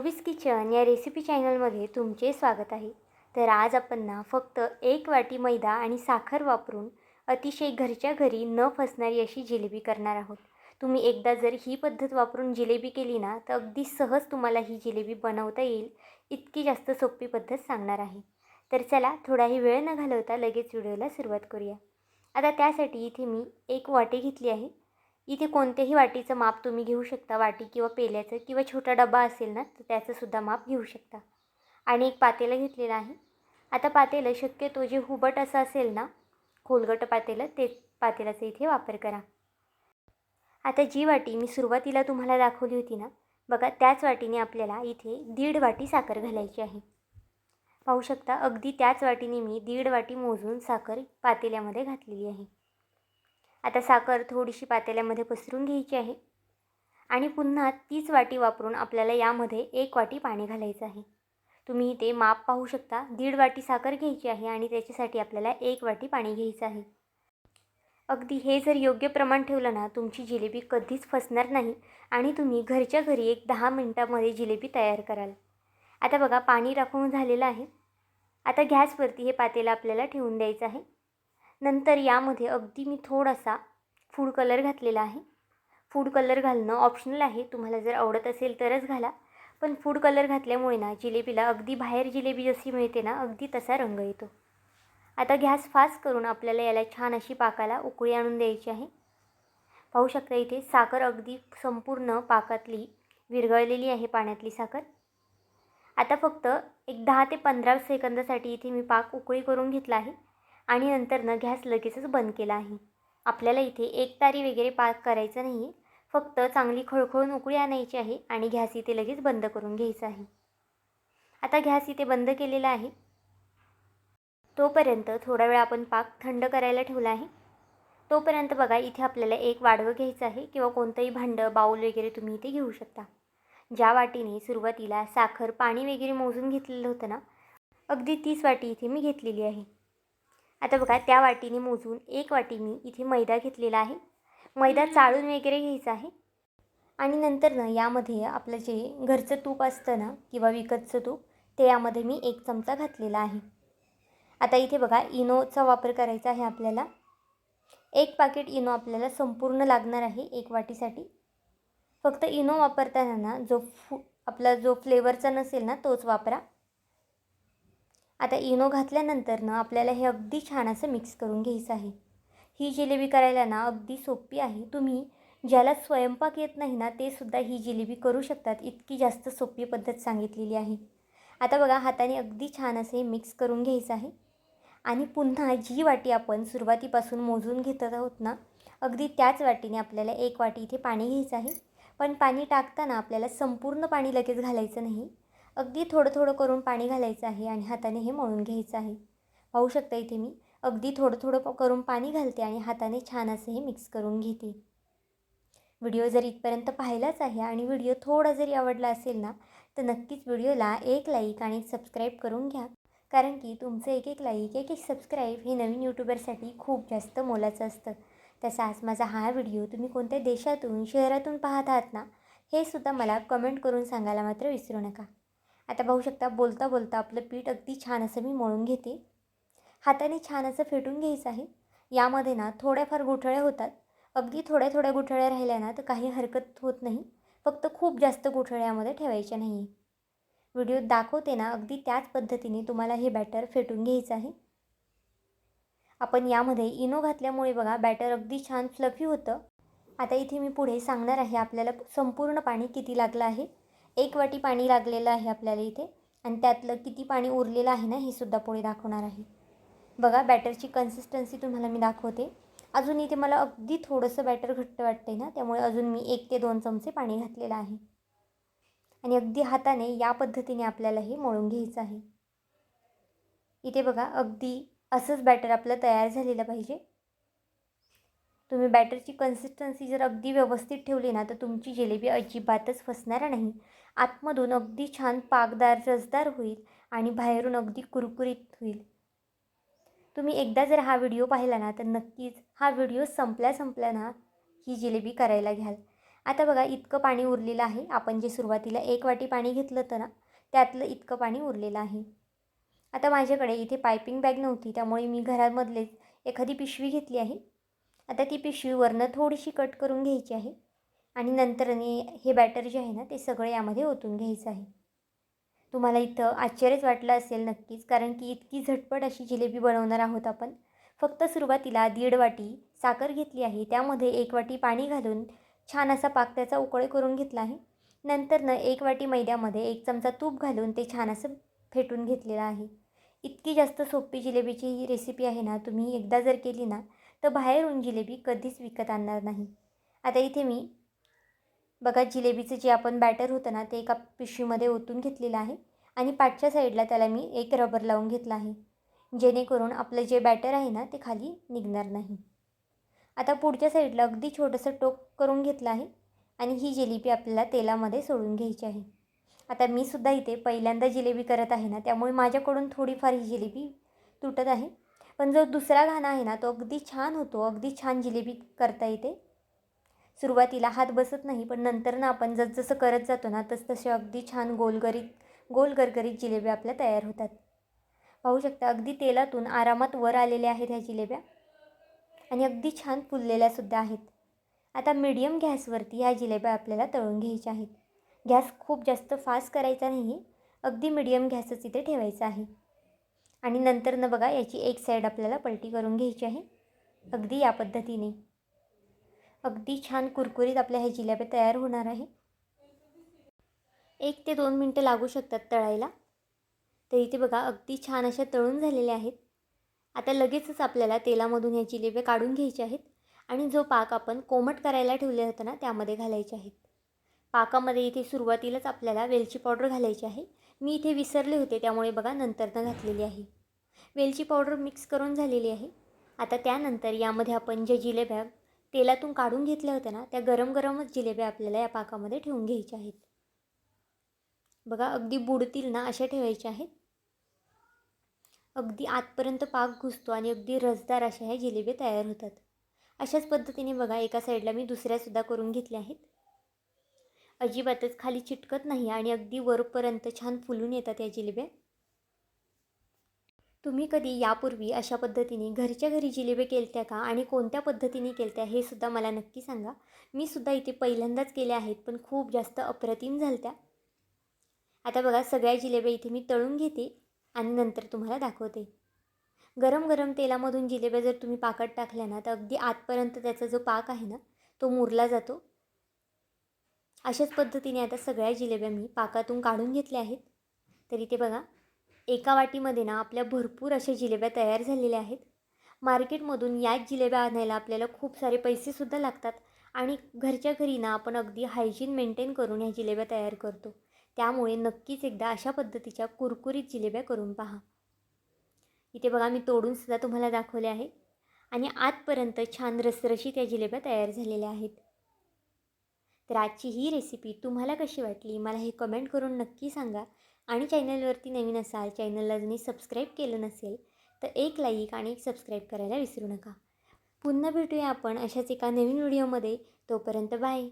शोविस kitchen या recipe चॅनलमध्ये तुमचे स्वागत आहे. तर आज आपण ना फक्त 1 वाटी मैदा आणि साखर वापरून अतिशय घरच्या घरी न फसणारी अशी जिलेबी करणार आहोत. तुम्ही एकदा जर ही पद्धत वापरून जिलेबी केली ना तर अगदी सहज तुम्हाला ही जिलेबी बनवता येईल. इतकी जास्त सोपी पद्धत सांगणार आहे. तर चला थोडाही वेळ न घालवता लगेच व्हिडिओला सुरुवात करूया. आता त्यासाठी इथे मी 1 वाटी घेतली आहे. इथे कोणत्याही वाटीचं माप तुम्ही घेऊ शकता. वाटी किंवा पेल्याचं किंवा छोटा डबा असेल ना तर त्याचंसुद्धा माप घेऊ शकता. आणि एक पातेलं घेतलेलं आहे. आता पातेलं शक्यतो जे हुबट असं असेल ना, खोलगट पातेलं, ते पातेल्याचा इथे वापर करा. आता जी वाटी मी सुरुवातीला तुम्हाला दाखवली होती ना, बघा त्याच वाटीने आपल्याला इथे 1.5 वाटी साखर घालायची आहे. पाहू शकता अगदी त्याच वाटीने मी 1.5 वाटी मोजून साखर पातेल्यामध्ये घातलेली आहे. आता साखर थोडीशी पातेल्यामध्ये पसरून घ्यायची आहे आणि पुन्हा तीच वाटी वापरून आपल्याला यामध्ये 1 वाटी पाणी घालायचं आहे. तुम्ही इथे माप पाहू शकता. 1.5 वाटी साखर घ्यायची आहे आणि त्याच्यासाठी आपल्याला 1 वाटी पाणी घ्यायचं आहे. अगदी हे जर योग्य प्रमाण ठेवलं ना, तुमची जिलेबी कधीच फसणार नाही आणि तुम्ही घरच्या घरी एक 10 मिनिटांमध्ये जिलेबी तयार कराल. आता बघा पाणी राखून झालेलं आहे. आता गॅसवरती हे पातेलं आपल्याला ठेवून द्यायचं आहे. नंतर यामध्ये अगदी मी थोडासा फूड कलर घातलेला आहे. फूड कलर घालणं ऑप्शनल आहे. तुम्हाला जर आवडत असेल तरच घाला. पण फूड कलर घातल्यामुळे ना जिलेबीला अगदी बाहेर जिलेबी जशी मिळते ना, अगदी तसा रंग येतो. आता गॅस फास्ट करून आपल्याला याला छान अशी पाकाला उकळी आणून द्यायची आहे. पाहू शकता इथे साखर अगदी संपूर्ण पाकातली विरघळलेली आहे, पाण्यातली साखर. आता फक्त एक 10 ते 15 सेकंदासाठी इथे मी पाक उकळी करून घेतला आहे आणि नंतर गॅस लगेचच बंद केला आहे. आपल्याला इथे एकतारी वगैरे पाक करायचं नाही आहे. फक्त चांगली खळखळून उकळी आणायची आहे आणि गॅस इथे लगेच बंद करून घ्यायचा आहे. आता गॅस इथे बंद केलेला आहे. तोपर्यंत थोडा वेळ आपण पाक थंड करायला ठेवला आहे. तोपर्यंत बघा इथे आपल्याला एक वाडवं घ्यायचं आहे किंवा कोणतंही भांडं, बाऊल वगैरे तुम्ही इथे घेऊ शकता. ज्या वाटीने सुरुवातीला साखर, पाणी वगैरे मोजून घेतलेलं होतं ना, अगदी तीच वाटी इथे मी घेतलेली आहे. आता बघा त्या वाटीने मोजून 1 वाटी मी इथे मैदा घेतलेला आहे. मैदा चाळून वगैरे घ्यायचा आहे आणि नंतर यामध्ये आपलं जे घरचं तूप असतं ना किंवा विकतचं तूप, ते यामध्ये मी 1 चमचा घातलेला आहे. आता इथे बघा इनोचा वापर करायचा आहे आपल्याला. 1 पाकीट इनो आपल्याला संपूर्ण लागणार आहे 1 वाटीसाठी. फक्त इनो वापरताना ना आपला जो फ्लेवरचा नसेल ना तोच वापरा. आता इनो घातल्यानंतर आपल्याला हे अगदी छान असं मिक्स करून घ्यायचं आहे. ही जिलेबी करायला ना अगदी सोपी आहे. तुम्ही ज्याला स्वयंपाक येत नाही ना ते सुद्धा ही जिलेबी करू शकतात. इतकी जास्त सोपी पद्धत सांगितलेली आहे. आता बघा हाताने अगदी छान असे मिक्स करून घ्यायचं आहे आणि पुन्हा जी वाटी आपण सुरुवातीपासून मोजून घेत आहोत ना, अगदी त्याच वाटीने आपल्याला 1 वाटी इथे पाणी घ्यायचं आहे. पण पाणी टाकताना आपल्याला संपूर्ण पाणी लगेच घालायचं नाही. अगदी थोडं थोडं करून पाणी घालायचं आहे आणि हाताने हे मळून घ्यायचं आहे. पाहू शकता इथे मी अगदी थोडं थोडं करून पाणी घालते आणि हाताने छान असे हे मिक्स करून घेते. व्हिडिओ जर इथपर्यंत पाहिलाच आहे आणि व्हिडिओ थोडा जरी आवडला असेल ना, तर नक्कीच व्हिडिओला एक लाईक आणि सबस्क्राईब करून घ्या. कारण की तुमचं एक लाईक, एक सबस्क्राईब हे नवीन यूट्यूबरसाठी खूप जास्त मोलाचं असतं. तसाच माझा हा व्हिडिओ तुम्ही कोणत्या देशातून, शहरातून पाहत आहात ना, हे सुद्धा मला कमेंट करून सांगायला मात्र विसरू नका. आता पाहू शकता बोलता बोलता आपलं पीठ अगदी छान असं मी मळून घेते. हाताने छान असं फेटून घ्यायचं आहे. यामध्ये ना थोड्याफार गुठळ्या होतात. अगदी थोड्या थोड्या गुठळ्या राहिल्या ना तर काही हरकत होत नाही. फक्त खूप जास्त गुठळ्या यामध्ये ठेवायच्या नाही. व्हिडिओत दाखवते ना अगदी त्याच पद्धतीने तुम्हाला हे बॅटर फेटून घ्यायचं आहे. आपण यामध्ये इनो घातल्यामुळे बघा बॅटर अगदी छान फ्लफी होतं. आता इथे मी पुढे सांगणार आहे आपल्याला संपूर्ण पाणी किती लागलं आहे. 1 वाटी पाणी लागलेलं आहे आपल्याला इथे आणि त्यातलं किती पाणी उरलेलं आहे ना हे सुद्धा पुढे दाखवणार आहे. बघा बॅटरची कन्सिस्टन्सी तुम्हाला मी दाखवते. अजून इथे मला अगदी थोडंसं बॅटर घट्ट वाटते ना, त्यामुळे अजून मी 1 ते 2 चमचे पाणी घातलेलं आहे आणि अगदी हाताने या पद्धतीने आपल्याला हे मळून घ्यायचं आहे. इथे बघा अगदी असंच बॅटर आपलं तयार झालेलं पाहिजे. तुम्ही बॅटरची कन्सिस्टन्सी जर अगदी व्यवस्थित ठेवली ना तर तुमची जिलेबी अजिबातच फसणार नाही. आतमधून अगदी छान पाकदार, रसदार होईल आणि बाहेरून अगदी कुरकुरीत होईल. तुम्ही एकदा जर हा व्हिडिओ पाहिला ना तर नक्कीच हा व्हिडिओ संपल्या ना ही जिलेबी करायला घ्याल. आता बघा इतकं पाणी उरलेलं आहे. आपण जे सुरुवातीला 1 वाटी पाणी घेतलं होतं ना, त्यातलं इतकं पाणी उरलेलं आहे. आता माझ्याकडे इथे पायपिंग बॅग नव्हती, त्यामुळे मी घरामधलेच एखादी पिशवी घेतली आहे. आता ती पिशवी वरनं थोडीशी कट करून घ्यायची आहे आणि नंतरने हे बॅटर जे आहे ना, ते सगळं यामध्ये ओतून घ्यायचं आहे. तुम्हाला इथं आश्चर्यच वाटलं असेल नक्कीच, कारण की इतकी झटपट अशी जिलेबी बनवणार आहोत आपण. फक्त सुरुवातीला 1.5 वाटी साखर घेतली आहे, त्यामध्ये 1 वाटी पाणी घालून छान असा पाक त्याचा उकळे करून घेतला आहे. नंतरनं 1 वाटी मैद्यामध्ये 1 चमचा तूप घालून ते छान असं फेटून घेतलेलं आहे. इतकी जास्त सोपी जिलेबीची ही रेसिपी आहे ना, तुम्ही एकदा जर केली ना, तर बाहेरून जिलेबी कधीच विकत आणणार नाही. आता इथे मी बघा जिलेबीचं जे आपण बॅटर होतं ना, ते एका पिशवीमध्ये ओतून घेतलेलं आहे आणि पाठच्या साईडला त्याला मी एक रबर लावून घेतला आहे, जेणेकरून आपलं जे बॅटर आहे ना, ते खाली निघणार नाही. आता पुढच्या साईडला अगदी छोटंसं टोक करून घेतलं आहे आणि ही जिलेबी आपल्याला तेलामध्ये सोडून घ्यायची आहे. आता मी सुद्धा इथे पहिल्यांदा जिलेबी करत आहे ना, त्यामुळे माझ्याकडून थोडीफार ही जिलेबी तुटत आहे. पण जो दुसरा घाणा आहे ना, तो अगदी छान होतो. अगदी छान जिलेबी करता येते. सुरुवातीला हात बसत नाही, पण नंतर ना आपण जसजसं करत जातो ना, तसतसे अगदी छान गोल गरगरीत जिलेब्या आपल्या तयार होतात. पाहू शकता अगदी तेलातून आरामात वर आलेल्या आहेत ह्या जिलेब्या आणि अगदी छान फुललेल्यासुद्धा आहेत. आता मीडियम गॅसवरती ह्या जिलेब्या आपल्याला तळून घ्यायच्या आहेत. गॅस खूप जास्त फास्ट करायचा नाही, अगदी मीडियम गॅसच इथे ठेवायचा आहे. आणि नंतरनं बघा याची एक साईड आपल्याला पलटी करून घ्यायची आहे. अगदी या पद्धतीने अगदी छान कुरकुरीत आपल्या ह्या जिलेब्या तयार होणार आहे. 1 ते 2 मिनटं लागू शकतात तळायला. तर इथे बघा अगदी छान अशा तळून झालेल्या आहेत. आता लगेचच आपल्याला तेलामधून ह्या जिलेब्या काढून घ्यायच्या आहेत आणि जो पाक आपण कोमट करायला ठेवले होतं ना, त्यामध्ये घालायचे आहेत. पाकामध्ये इथे सुरुवातीलाच आपल्याला वेलची पावडर घालायची आहे. मी इथे विसरले होते, त्यामुळे बघा नंतरनं घातलेली आहे. वेलची पावडर मिक्स करून झालेली आहे. आता त्यानंतर यामध्ये आपण ज्या जिलेब्या तेलातून काढून घेतल्या होत्या ना, त्या गरम गरमच जिलेब्या आपल्याला या पाकामध्ये ठेवून घ्यायच्या आहेत. बघा अगदी बुडतील ना अशा ठेवायच्या आहेत. अगदी आतपर्यंत पाक घुसतो आणि अगदी रसदार अशा ह्या जिलेबी तयार होतात. अशाच पद्धतीने बघा एका साईडला मी दुसऱ्यासुद्धा करून घेतल्या आहेत. अजिबातच खाली चिटकत नाही आणि अगदी वरपर्यंत छान फुलून येतात या जिलेब्या. तुम्ही कधी यापूर्वी अशा पद्धतीने घरच्या घरी जिलेबी केलत्या का आणि कोणत्या पद्धतीने केलत्या हे सुद्धा मला नक्की सांगा. मी सुद्धा इथे पहिल्यांदाच केल्या आहेत, पण खूप जास्त अप्रतिम झालत्या. आता बघा सगळ्या जिलेब्या इथे मी तळून घेते आणि नंतर तुम्हाला दाखवते. गरम गरम तेलामधून जिलेब्या जर तुम्ही पाकात टाकल्या ना, तर अगदी आतपर्यंत त्याचा जो पाक आहे ना, तो मुरला जातो. अशाच पद्धतीने आता सगळ्या जिलेब्या मी पाकातून काढून घेतल्या आहेत. तर इथे बघा एका वाटीमध्ये ना आपल्या भरपूर अशा जिलेब्या तयार झालेल्या आहेत. मार्केटमधून याच जिलेब्या आणायला आपल्याला खूप सारे पैसेसुद्धा लागतात आणि घरच्या घरी ना आपण अगदी हायजीन मेंटेन करून ह्या जिलेब्या तयार करतो. त्यामुळे नक्कीच एकदा अशा पद्धतीच्या कुरकुरीत जिलेब्या करून पहा. इथे बघा मी तोडूनसुद्धा तुम्हाला दाखवले आहे आणि आतपर्यंत छान रसरशीत या जिलेब्या तयार झालेल्या आहेत. तर आजची ही रेसिपी तुम्हाला कशी वाटली मला हे कमेंट करून नक्की सांगा आणि चॅनलवरती नवीन असाल, चॅनलला जरी सबस्क्राईब केलं नसेल तर एक लाईक आणि एक सबस्क्राईब करायला विसरू नका. पुन्हा भेटूया आपण अशाच एका नवीन व्हिडिओमध्ये. तोपर्यंत बाय.